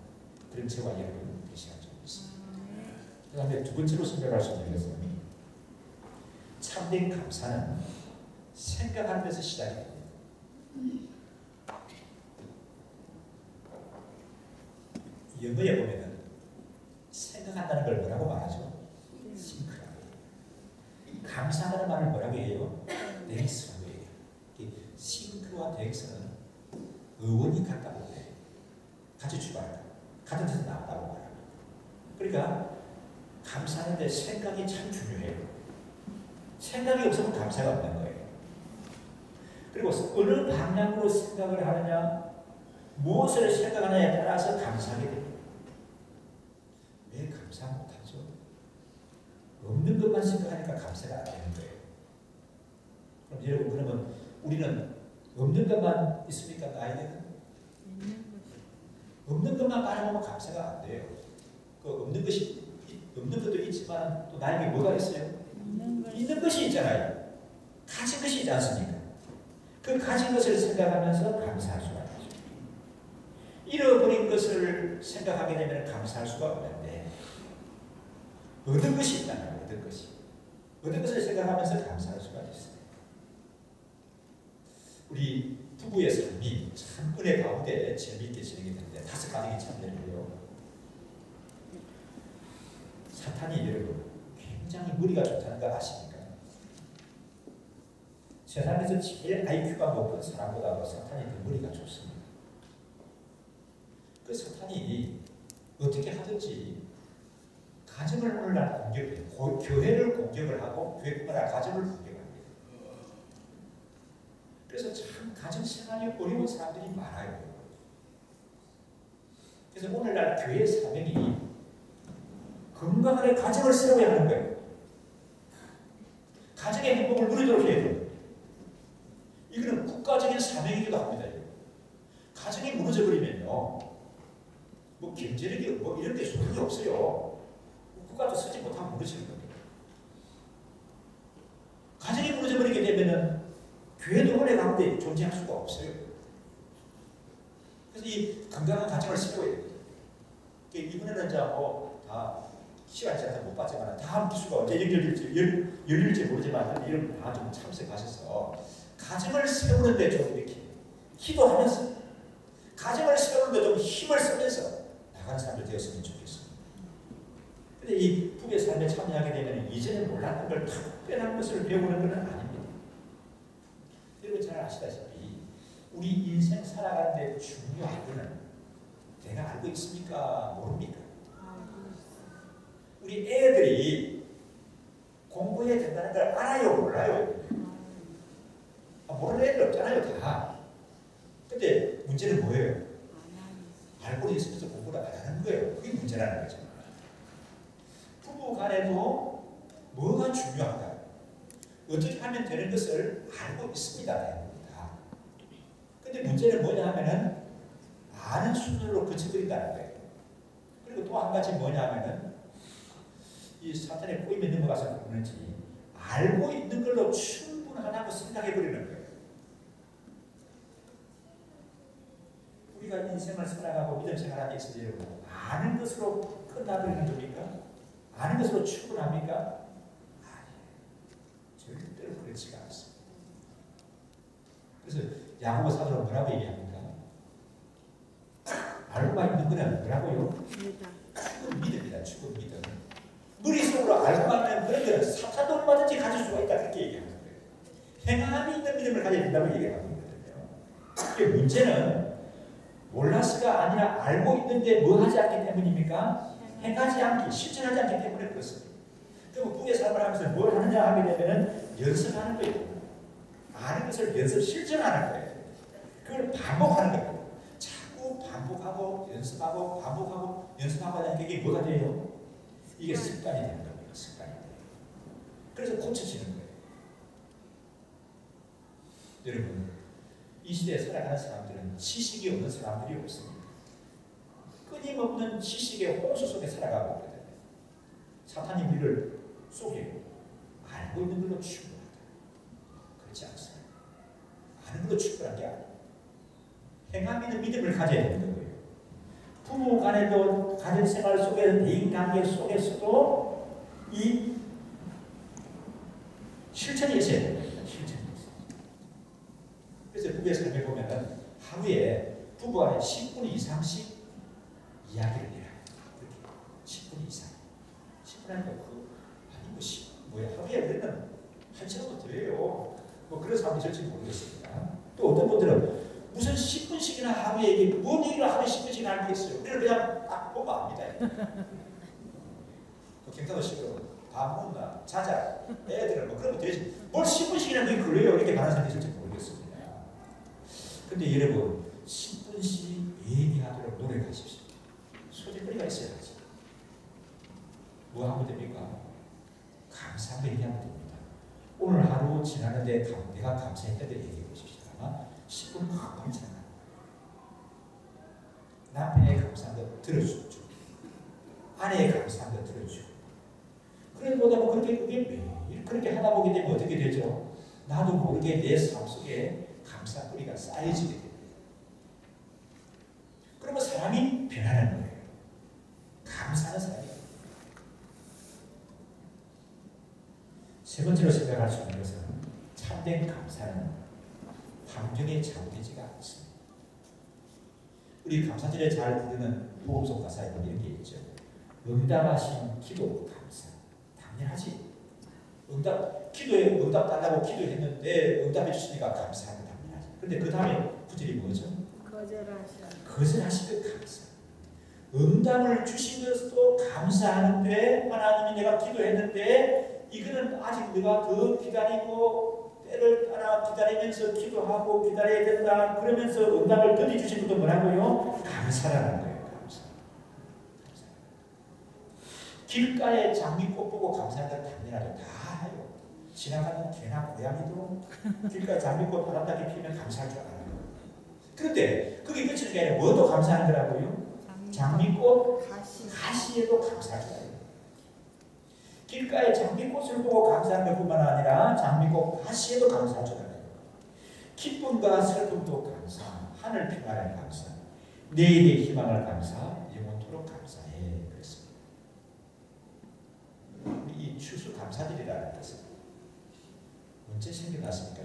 그런 저와 여러분 되시길 좀 있습니다. 그 다음에 두 번째로 생각할 수 있는 것은 참된 감사는 생각하는 데서 시작이 됩니다. 영어에 보면은 생각한다는 걸 뭐라고 말하죠? 싱크라고 해요. 감사하는 말을 뭐라고 해요? 땡스라고 해요. 싱크와 땡스는 의원이 같다고 해요. 같이 출발한다. 같은 데서 나왔다고 말합니다. 그러니까 감사하는데 생각이 참 중요해요. 생각이 없으면 감사가 없는 거예요. 그리고 어느 방향으로 생각을 하느냐 무엇을 생각하느냐에 따라서 감사하게 됩니다. 왜 감사 못하죠? 없는 것만 생각하니까 감사가 안 되는 거예요. 그럼 여러분, 그러면 우리는 없는 것만 있습니까? 나에게는? 없는 것만 바라보면 감사가 안 돼요. 그 없는 것도 있지만 또 나에게 뭐가 있어요? 있는 것이 있잖아요. 가진 것이 있지 않습니까? 그 가진 것을 생각하면서 감사할 수가 있죠. 잃어버린 것을 생각하게 되면 감사할 수가 없는데, 얻은 것이 있잖아요. 얻은 것이. 얻은 것을 생각하면서 감사할 수가 있어요. 우리 부부의 삶이 참 은혜 가운데 재미있게 진행이 되는데 5가정이 참여해요. 사탄이 여러분 굉장히 머리가 좋다는 거 아십니까? 세상에서 제일 IQ가 높은 사람보다도 사탄이 더 머리가 좋습니다. 그 사탄이 어떻게 하든지 가정을 오늘날 공격해요. 교회를 공격을 하고 교회뿐만 아니라 가정을 공격합니다. 그래서 참 가정생활이 어려운 사람들이 많아요. 그래서 오늘날 교회 사명이 건강하게 가정을 세워야 하는 거예요. 가정의 행복을 누리도록 해야 돼요. 이거는 국가적인 사명이기도 합니다. 가정이 무너져버리면요, 뭐 경제력이 뭐 이런 게 소용이 없어요. 국가도 쓰지 못하면 무너지는 겁니다. 가정이 무너져버리게 되면은 교회도 오래 가운데 존재할 수가 없어요. 그래서 이 건강한 가정을 세워야 돼요. 이번에는 이제 다 시간이 지나서 못 봤지만 다음 기수가 언제 열릴지 모르지만 이런 다 좀 참석하셔서 가정을 세우는데 좀 이렇게 기도하면서 가정을 세우는데 좀 힘을 쓰면서 나가는 사람들 되었으면 좋겠습니다. 근데 이 부부의 삶에 참여하게 되면 이전에 몰랐던 걸 특별한 것을 배우는 것은 아닙니다. 여러분 잘 아시다시피 우리 인생 살아가는데 중요한 것은 내가 알고 있습니까? 모릅니까? 우리 애들이 공부해야 된다는 걸 알아요? 몰라요? 모르는 애들 없잖아요, 다. 근데 문제는 뭐예요? 알고 있으면서 공부를 안 하는 거예요. 그게 문제라는 거죠. 부부 간에도 뭐가 중요한가? 어떻게 하면 되는 것을 알고 있습니다. 근데 문제는 뭐냐 하면은 아는 수준으로 그쳐버린다는 거예요. 그리고 또 한 가지 뭐냐 하면은 이 사탄의 꼬임에 넘어가서 그런지 알고 있는 걸로 충분하다고 생각해버리는 거예요. 우리가 인생을 살아가고 믿음 생활하는 데 있어서 여러분 아는 것으로 끝나버리는 겁니까? 아는 것으로 충분합니까? 아니에요. 절대로 그렇지가 않습니다. 그래서 야고보 사도는 뭐라고 얘기합니까? 알고만 있는 거는 뭐라고요? 죽은 믿음이다. 죽은 믿음. 머릿속으로 알고만 있는 그런 거는 사탄도 얼마든지 가질 수가 있다. 그렇게 얘기하는 거예요. 행함이 있는 믿음을 가져야 된다고 얘기하는 거거든요. 이게 문제는 몰라서가 아니라 알고 있는데 뭐 하지 않기 때문입니까? 행하지 않기, 실천하지 않기 때문에 그렇습니다. 그럼 부부의 삶을 하면서 뭘 하느냐 하게 되면 연습하는 거예요. 아는 것을 연습, 실천하는 거예요. 그걸 반복하는 거예요. 자꾸 반복하고 연습하고 반복하고 연습하고 하니까 이게 뭐가 돼요? 이게 습관이 되는 겁니다. 습관이 돼요. 그래서 고쳐지는 거예요. 여러분, 이 시대에 살아가는 사람들은 지식이 없는 사람들이 없습니다. 끊임없는 지식의 홍수 속에 살아가고 있거든요. 사탄이 우리를 속여요. 알고 있는 걸로 충분하다. 그렇지 않습니다. 아는 걸로 충분한 게 아니에요. 행함 있는 믿음을 가져야 되는 거예요. 부부 간에도 가정생활 속에서 대인관계 속에서도 이 실천이 있어야 됩니다. 실천이 있어요. 그래서 부부의 삶에 보면 하루에 부부 간에 10분 이상씩 이야기를 해요. 10분 이상. 10분 하니까 하루에 우리는 1시간도 더해요. 뭐 그런 사람이 있을지 모르겠습니다. 또 어떤 분들은 무슨 10분씩이나 하루에 이게 뭔 얘기를 하루에 10분씩이나 하겠어요. 우리는 그냥 딱 보면 압니다. 경상도식으로 밥 먹나 자자 애들은 뭐 그러면 되지. 뭘 10분씩이나 그게 걸려요. 이렇게 많은 사람이 있을지 모르겠습니다. 근데 여러분 10분씩 얘기하도록 노력하십시오. 소재거리가 있어야지. 뭐 하면 됩니까? 감사한 거 얘기하면 됩니다. 오늘 하루 지나는데 내가 감사했던 데 얘기해 보십시오. 아마 10분 금방 지나가. 남편의 감사한 거 들어주죠. 아내의 감사한 거 들어주고. 그래 보다 그게 매일 그렇게 하다 보게 되면 어떻게 되죠? 나도 모르게 내 삶 속에 감사거리가 쌓여지게 됩니다. 그러면 사람이 변하는 거예요. 감사하는 사람이. 세 번째로 생각할 수 있는 것은 참된 감사는 환경에 좌우되지가 않습니다. 우리 감사절에 잘 부르는 복음속 가사에 보면 이런 게 있죠. 응답하신 기도 감사. 당연하지. 기도에 응답 달라고 기도했는데 응답해 주시니까 감사하고 당연하지. 근데 그 다음에 구절이 뭐죠? 거절하신 것 감사. 응답을 주신 것도 감사하는데 하나님이 내가 기도했는데 이거는 아직 내가 더 기다리고 때를 따라 기다리면서 기도하고 기다려야 된다. 그러면서 응답을 더디 주신 것도 뭐라고요? 감사라는 거예요. 감사. 길가에 장미꽃 보고 감사하는 건 당연하죠. 다 해요. 지나가는 개나 고양이도 길가에 장미꽃 아름답게 피우면 감사할 줄 알아요. 그런데 그게 끝이 아니라 뭐도 감사한 거라고요? 장미꽃 가시에도 감사할 줄 알아요. 길가에 장미꽃을 보고 감사한 것뿐만 아니라 장미꽃 가시에도 감사할 줄 알아요. 기쁨과 슬픔도 감사, 하늘 평화를 감사, 내일의 희망을 감사, 영원토록 감사해. 그랬습니다. 이 추수 감사들이라는 것은 언제 생겨났습니까?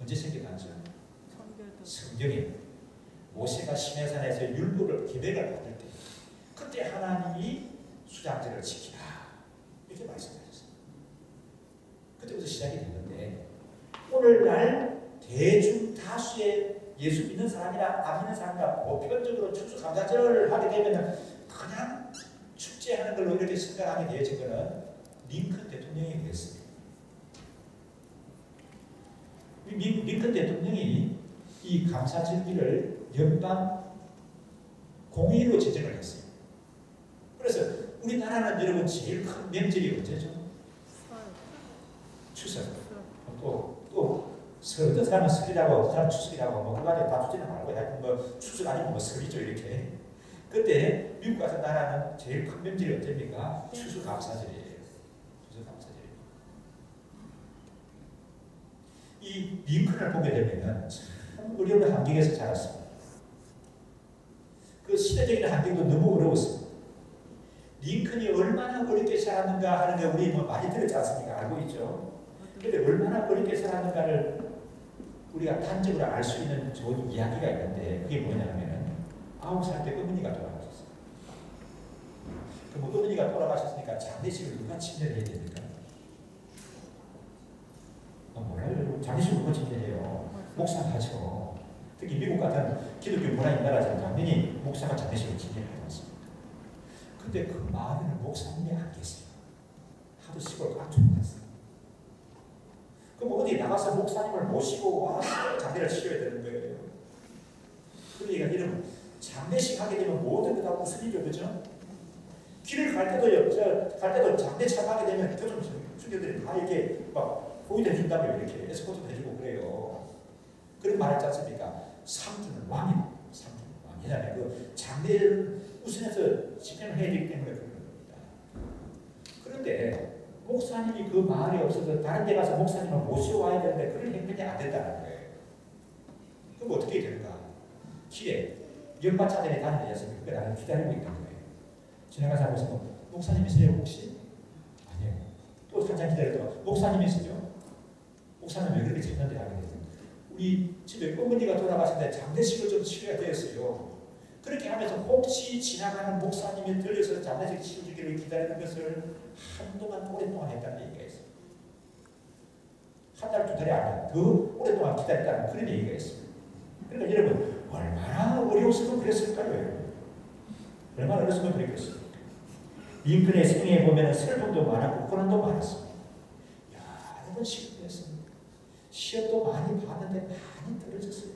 언제 생겨났죠? 성경에 모세가 시내산에서 율법을 계명을 받을 때 그때 하나님이 수장제를 지키라 이렇게 말씀하셨어요. 그때부터 시작이 됐는데 오늘날 대중 다수의 예수 믿는 사람이나 안 믿는 사람이나 보편적으로 추수감사절을 하게 되면 그냥 축제하는 걸로 이렇게 생각하게 되어진 것은 링컨 대통령이 그랬습니다. 링컨 대통령이 이 감사절기를 연방 공의로 제정을 했어요. 그래서 우리나라는 여러분 제일 큰 명절이 언제죠? 추석. 또 설. 어떤 사람은 설이라고 어떤 사람은 추석이라고 뭐 그 가지고 다 추진을 말고 하여튼 뭐 추석 아니면 뭐 설이죠 이렇게. 그때 미국 같은 나라는 제일 큰 명절이 언제입니까? 추수감사절이에요. 추수감사절이에요. 이 링컨을 보게 되면은 참 어려운 환경에서 자랐습니다. 그 시대적인 환경도 너무 어려웠습니다. 링컨이 얼마나 어렵게 살았는가 하는 게 우리 뭐 많이 들었지 않습니까? 알고 있죠. 그런데 얼마나 어렵게 살았는가를 우리가 단적으로 알 수 있는 좋은 이야기가 있는데 그게 뭐냐면은 9살 때 어머니가 돌아가셨어요. 그럼 어머니가 돌아가셨으니까 장례식을 누가 침례를 해야 됩니까? 몰라요. 장례식을 누가 침례해요? 목사가 하죠. 특히 미국 같은 기독교 문화인 나라에서는 당연히 목사가 장례식을 침례를 하지 않습니다. 근데 그 마을에는 목사님이 안 계세요. 하도 시골 깡총 났어요. 그럼 어디 나가서 목사님을 모시고 와서 장례를 치러야 되는 거예요. 그러니까 이러면 장례식 하게 되면 모든 게 다 무슨 일이죠, 그죠? 길을 갈 때도 장례 참하게 되면 교정 중견들이 다 이렇게 막 호의도 해준다며 이렇게 에스코트도 해주고 그래요. 그런 말 했지 않습니까? 상주는 왕이에요. 상주는 왕. 왜냐하면 그 장례를 우선해서 집행을 해야 되기 때문에 그런 겁니다. 그런데 목사님이 그 마을에 없어서 다른 데 가서 목사님을 모셔와야 되는데 그런 행동이 안 된다는 거예요. 그럼 어떻게 될까? 길에 연마차들이 다니는 녀석이 그게 나를 기다리고 있는 거예요. 지나가서 보시면 목사님이세요 혹시? 아니에요. 또 한참 기다렸다가 목사님이세요? 목사님 왜 그렇게 찾는데 하게 됐어요. 우리 집에 어머니가 돌아가신데 장례식을 좀 치러야 되었어요. 그렇게 하면서 혹시 지나가는 목사님이 들려서 장례식 치러주기를 기다리는 것을 한동안 오랫동안 했다는 얘기가 있어요. 한 달, 두 달이 아니라 더 오랫동안 기다렸다는 그런 얘기가 있습니다. 그러니까 여러분 얼마나 어려웠으면 그랬을까요? 여러분? 얼마나 어려웠으면 그랬겠습니까? 링컨의 생애에 보면 슬픔도 많았고 고난도 많았습니다. 여러 번 시험했습니다. 시험도 많이 봤는데 많이 떨어졌어요.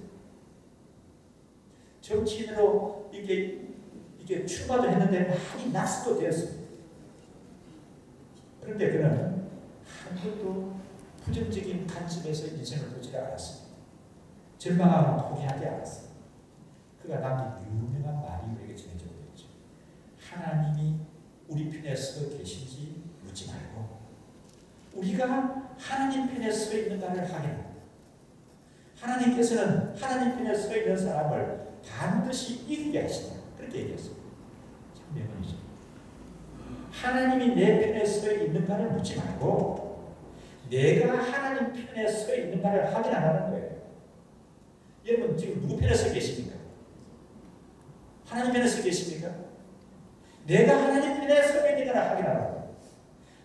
정치인으로 이게 출마도 했는데 많이 낙선도 되었습니다. 그런데 그는 한 번도 부정적인 관점에서 인생을 보지 않았습니다. 절망하고 포기하지 않았습니다. 그가 남긴 유명한 말이 우리에게 전해져 있죠. 하나님이 우리 편에 서 계신지 묻지 말고 우리가 하나님 편에 서 있는가를 확인합니다. 하나님께서는 하나님 편에 서 있는 사람을 반드시 이기게 하신다. 그렇게 얘기했습니다. 참 명언이죠. 하나님이 내 편에 서 있는가를 묻지 말고 내가 하나님 편에 서 있는가를 확인하라는 거예요. 여러분 지금 누구 편에 서 계십니까? 하나님 편에 서 계십니까? 내가 하나님 편에 서 있는가를 확인하라고.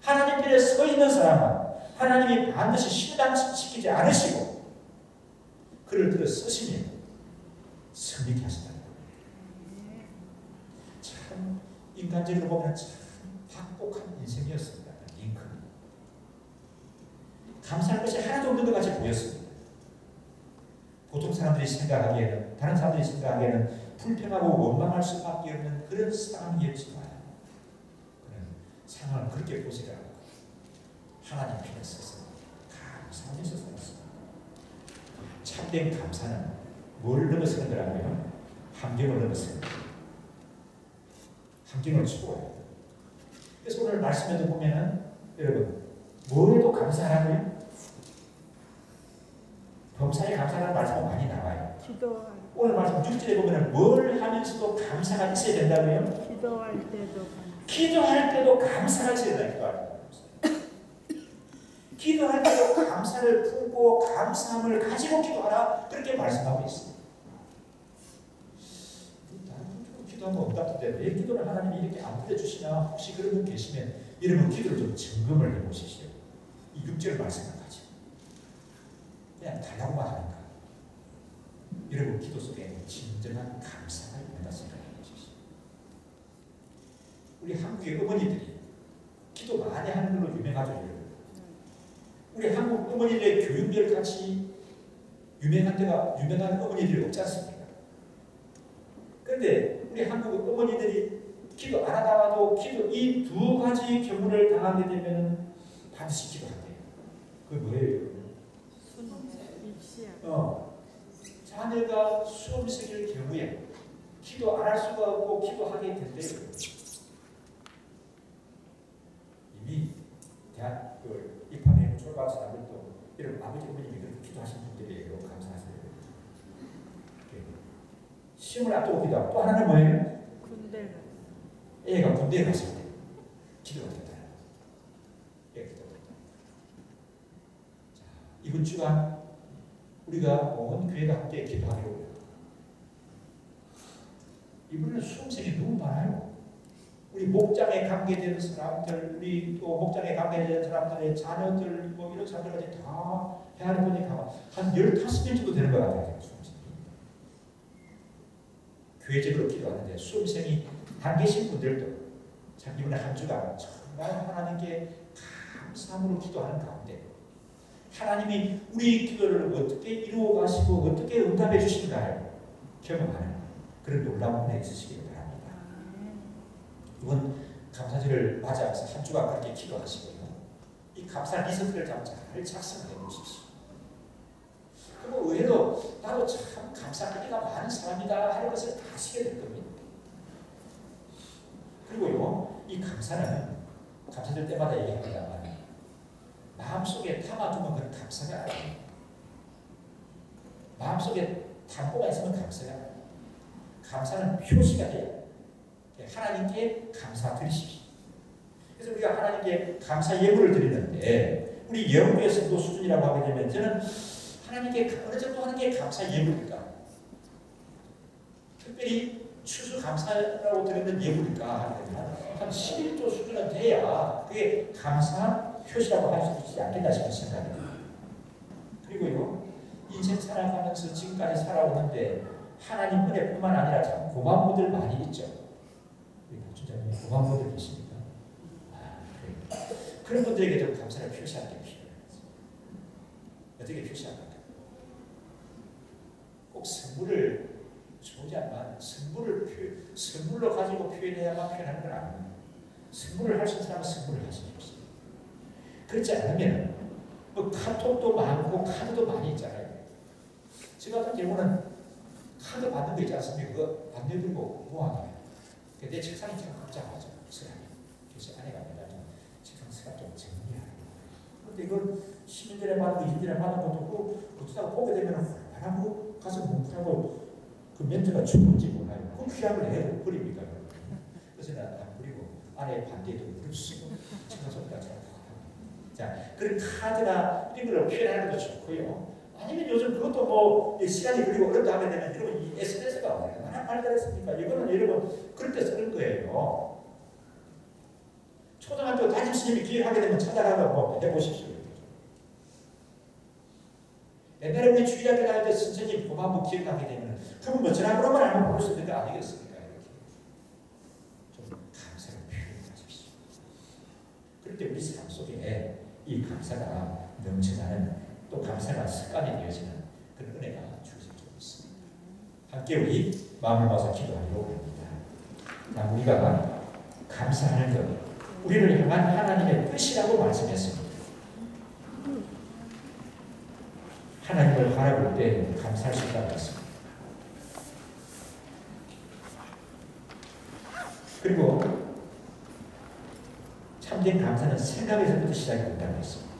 하나님 편에 서 있는 사람은 하나님이 반드시 실망시키지 않으시고 그를 들어 쓰시면 승리케 하신다는 거예요. 참 인간적으로 보면 참 박복한 인생이었습니다. 링컨. 감사할 것이 하나도 없는 것 같이 보였습니다. 보통 사람들이 생각하기에는 다른 사람들이 생각하기에는 불평하고 원망할 수밖에 없는 그런 상황이었지만 그는 상황을 그렇게 보지 않고 하나님 편에 서서 감사하면서 살았습니다. 참된 감사는 뭘 넘어서는 거라고요? 환경을 넘어서는 거예요. 환경을 초월해요. 그래서 오늘 말씀에도 보면은 여러분 뭐에도 감사하고요? 범사에 감사하는 말씀이 많이 나와요. 오늘 말씀 6절에 보면은 뭘 하면서도 감사가 있어야 된다고요? 기도할 때도 감사가 있어야 된다고요. 기도할 때도 감사를 품고 감사함을 가지고 기도하라 그렇게 말씀하고 있습니다. 기도하면 없다던데 왜 기도를 하나님이 이렇게 안 들려주시나 혹시 그런 분 계시면 여러분 기도를 좀 점검을 해보십시오. 이 6절 말씀을 가지고 그냥 달라고만 하는가? 여러분 기도 속에 진정한 감사가 있는가 생각해 보십시오. 우리 한국의 어머니들이 기도 많이 하는 걸로 유명하죠. 여러분. 우리 한국 어머니들의 교육별 같이 유명한 어머니들이 없지 않습니까? 그런데 우리 한국 어머니들이 기도 안 하다가도 기도 이 두 가지 경우를 당하게 되면 반드시 기도한대요. 그게 뭐예요? 자녀가 수험생일 경우에 기도 안 할 수가 없고 기도하게 된대요. 이미 대학교 입학해 졸업한 사람들도 이런 아버지 어머님이 그렇게 기도하신 분들이에요. 감사하세요. 시험을 앞두고 기도하고 또 하나는 뭐예요? 애가 군대에 갔을 때 기도가 된다. 애 기도가 된다. 자, 이번 주간 우리가 온 교회가 함께 기도하기로 해요. 이번에는 수험생이 너무 많아요. 우리 목장에 관계되는 사람들, 우리 또 목장에 관계되는 사람들의 자녀들, 뭐 이런 사람들까지 다 해야 보니까 한 15명 정도 되는 것 같아요. 수험생이. 교회적으로 기도하는데 수험생이 안 계신 분들도 참 이번에 한 주간 정말 하나님께 감사함으로 기도하는 가운데 하나님이 우리 기도를 어떻게 이루어 가시고 어떻게 응답해 주신가를 경험하는 그런 놀라운 은혜 있으시길 바랍니다. 이번 감사절을 맞아서 한 주간 그렇게 기도하시고요. 이 감사 리스트를 잘 작성해 보십시오. 그리고 의외로 나도 참 감사하기가 많은 사람이다 하는 것을 아시게 될 겁니다. 그리고요, 이 감사는 감사절 때마다 얘기합니다만 마음속에 담아두면 그건 감사가 아니에요. 마음속에 담고가 있으면 감사가 아니에요. 감사는 표시가 돼요. 하나님께 감사드리십시오. 그래서 우리가 하나님께 감사 예물을 드리는데 우리 영구의 성도 수준이라고 하게 되면 저는 하나님께 어느 정도 하는 게 감사 예물일까? 특별히 추수감사라고 드리는 예물일까? 한 11조 수준은 돼야 그게 감사 표시라고 할 수 있지 않겠나 싶은 생각입니다. 그리고요, 인생 살아가면서 지금까지 살아오는데 하나님 은혜뿐만 아니라 참 고마운 분들 많이 있죠. 우리 목주자님 고마운 분들 계십니까? 그런 분들에게도 감사를 표시할 게 필요해요. 어떻게 표시할까요? 꼭 선물을 소자만 선물로 가지고 표현해야만 표현하는 건 아닙니다. 선물을 할 수 있는 사람은 선물을 할 수 없어요. 그렇지 않으면 뭐 카톡도 많고 카드도 많이 있잖아요. 저 같은 경우는 카드 받는 거 있지 않습니까? 그거 반대 들고 모아놔요. 내 책상이 참 복잡하죠. 서랍이. 그래서 아내가 내가 책상 서랍 좀 정리하라고. 그런데 이걸 10년 전에 받은 거, 20년 전에 받은 것도 그러다가 보게 되면 얼마나 가슴 뭉클하고 그 멘트가 죽을지 몰라요. 그 귀한 걸 해 버립니까? 그래서 난 안 버리고 아내의 반대도 쓰고 책상 속에다 잘 자, 그런 카드나 이런 걸 표현하는 것도 좋고요. 아니면 요즘 그것도 뭐 시간이 걸리고 어렵다 하게 되면 여러분 이 SNS가 얼마나 발달했습니까? 이거는 여러분 그럴 때 쓰는 거예요. 초등학교 담임 선생님이 기획하게 되면 찾아가서 뭐 해보십시오. 옛날에 우리 주일학교 다닐 때 선생님 고마운 기획하게 되면 그분 뭐 전화번호만 알면 볼 수 있는 거 아니겠습니까? 이렇게 좀 감사를 표현하십시오. 그럴 때 우리 삶 속에 이 감사가 넘쳐나는 또 감사가 습관이 되어지는 그런 은혜가 주어질 줄 있습니다. 함께 우리 마음을 모아서 기도하려고 합니다. 우리가 감사하는 것, 우리를 향한 하나님의 뜻이라고 말씀했습니다. 하나님을 바라볼 때 감사할 수 있다고 했습니다. 그리고 참된 감사는 생각에서부터 시작이 된다고 했습니다.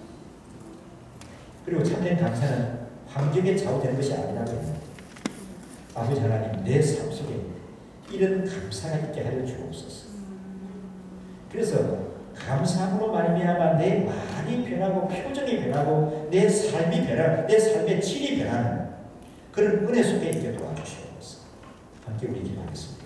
그리고 참된 감사는 환경에 좌우되는 것이 아니라고 합니다. 아버지 하나님, 내 삶 속에 이런 감사가 있게 하여 주옵소서. 그래서 감사함으로 말미암아 내 말이 변하고 표정이 변하고 내 삶이 변하고 내 삶의 질이 변하는 그런 은혜 속에 있게 도와주시옵소서. 함께 우리 기도하겠습니다.